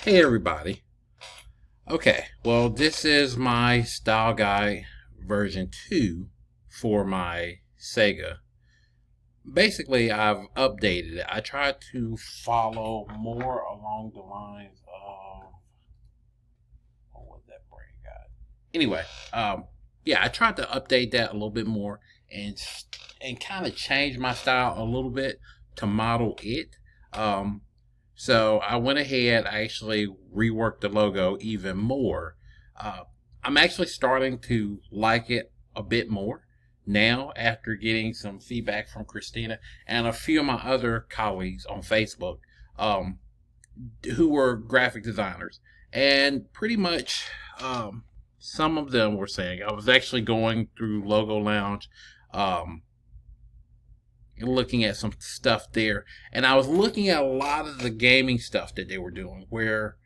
Hey everybody. Okay, well, this is my style guide version 2 for my Sega. Basically, I've updated it. I tried to follow more along the lines of what that brain got. Anyway, yeah, I tried to update that a little bit more and kind of change my style a little bit to model it. Um, So I went ahead, I actually reworked the logo even more. Uh, I'm actually starting to like it a bit more now after getting some feedback from Christina and a few of my other colleagues on Facebook um, who were graphic designers. And pretty much some of them were saying, I was actually going through Logo Lounge. Um, looking at some stuff there, and I was looking at a lot of the gaming stuff that they were doing. Where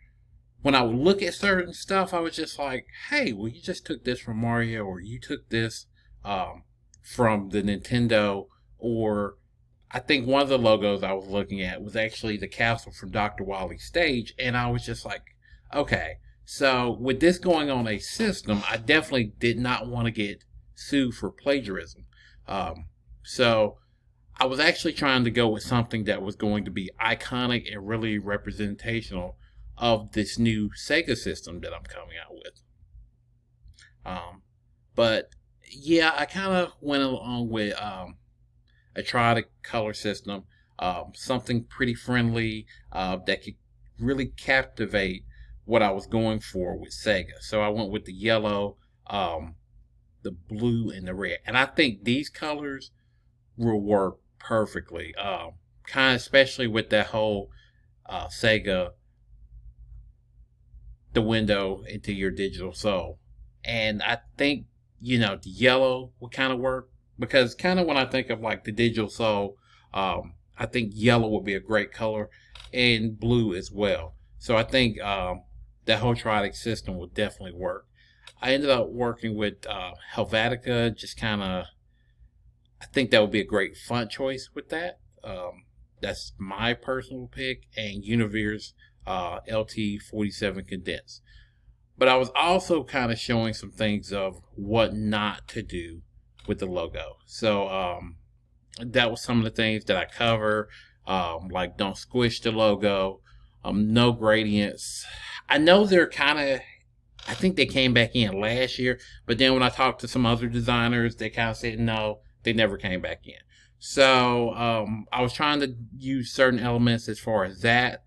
when I would look at certain stuff, I was just like, "Hey, well, you just took this from Mario, or you took this um, from the Nintendo." Or I think one of the logos I was looking at was actually the castle from Dr. Wally's stage, and I was just like, "Okay." So with this going on a system, I definitely did not want to get sued for plagiarism. So I was actually trying to go with something that was going to be iconic and really representational of this new Sega system that I'm coming out with. Um, but yeah, I kind of went along with I tried a color system, something pretty friendly that could really captivate what I was going for with Sega. So I went with the yellow, the blue, and the red, and I think these colors will work perfectly. Kind of especially with that whole Sega, the window into your digital soul. And I think, the yellow would kind of work because kind of when I think of like the digital soul, I think yellow would be a great color and blue as well. So I think that whole triadic system would definitely work. I ended up working with Helvetica, just kind of I think that would be a great font choice with that. That's my personal pick, and Univere's LT47 Condensed. But I was also kind of showing some things of what not to do with the logo. So that was some of the things that I cover, like don't squish the logo, no gradients. I know they're kind of I think they came back in last year, but then when I talked to some other designers, they kind of said no, they never came back in. So I was trying to use certain elements as far as that,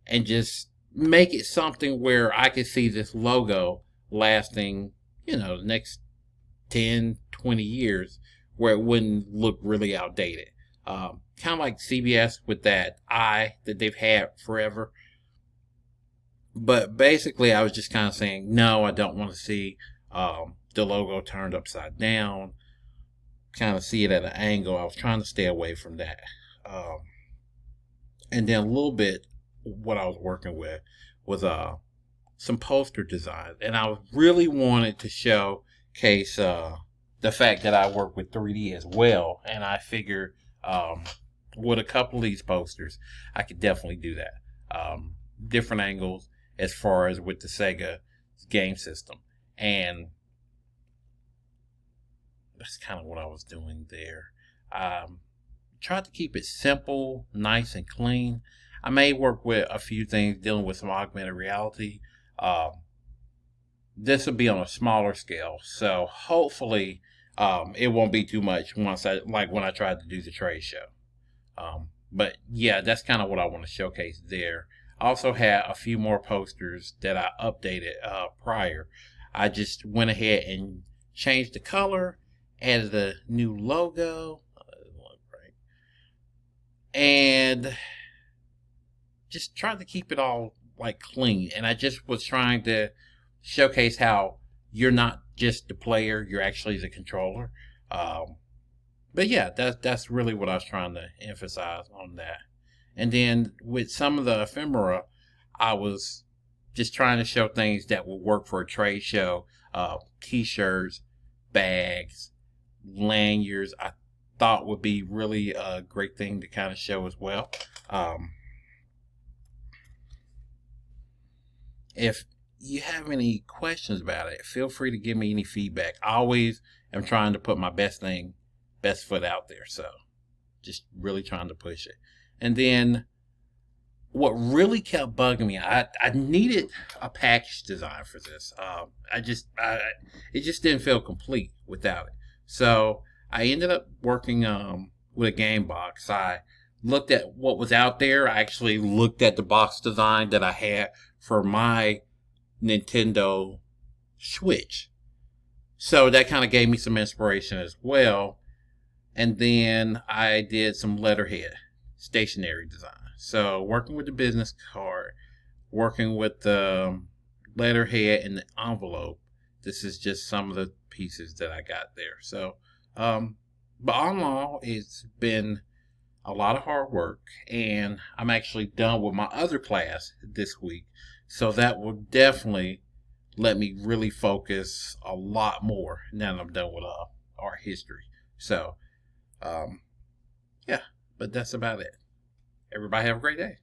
and just make it something where I could see this logo lasting, the next 10, 20 years, where it wouldn't look really outdated. Kind of like CBS with that eye that they've had forever. But basically, I was just kind of saying, no, I don't want to see the logo turned upside down, kind of see it at an angle. I was trying to stay away from that. Um, and then a little bit, what I was working with was some poster designs. And I really wanted to showcase the fact that I work with 3D as well. And I figured with a couple of these posters, I could definitely do that. Different angles as far as with the Sega game system. And that's kind of what I was doing there. Tried to keep it simple, nice, and clean. I may work with a few things dealing with some augmented reality. Um, this will be on a smaller scale, so hopefully it won't be too much once I like when I tried to do the trade show. But yeah, that's kind of what I want to showcase there. I also had a few more posters that I updated prior. I just went ahead and changed the color, added a new logo, and just tried to keep it all like clean. And I just was trying to showcase how you're not just the player, you're actually the controller. Um, but yeah, that's really what I was trying to emphasize on that. And then with some of the ephemera, I was just trying to show things that would work for a trade show, t-shirts, bags, lanyards. I thought would be really a great thing to kind of show as well. Um, If you have any questions about it, feel free to give me any feedback. I always am trying to put my best foot out there. So just really trying to push it. And then what really kept bugging me, I needed a package design for this. It just didn't feel complete without it. So I ended up working with a game box. I looked at what was out there. I actually looked at the box design that I had for my Nintendo Switch. So that kind of gave me some inspiration as well. And then I did some letterhead stationery design. So working with the business card, working with the letterhead and the envelope. This is just some of the pieces that I got there. So, but all in all, it's been a lot of hard work, and I'm actually done with my other class this week. So that will definitely let me really focus a lot more now that I'm done with art history. So, yeah, but that's about it. Everybody have a great day.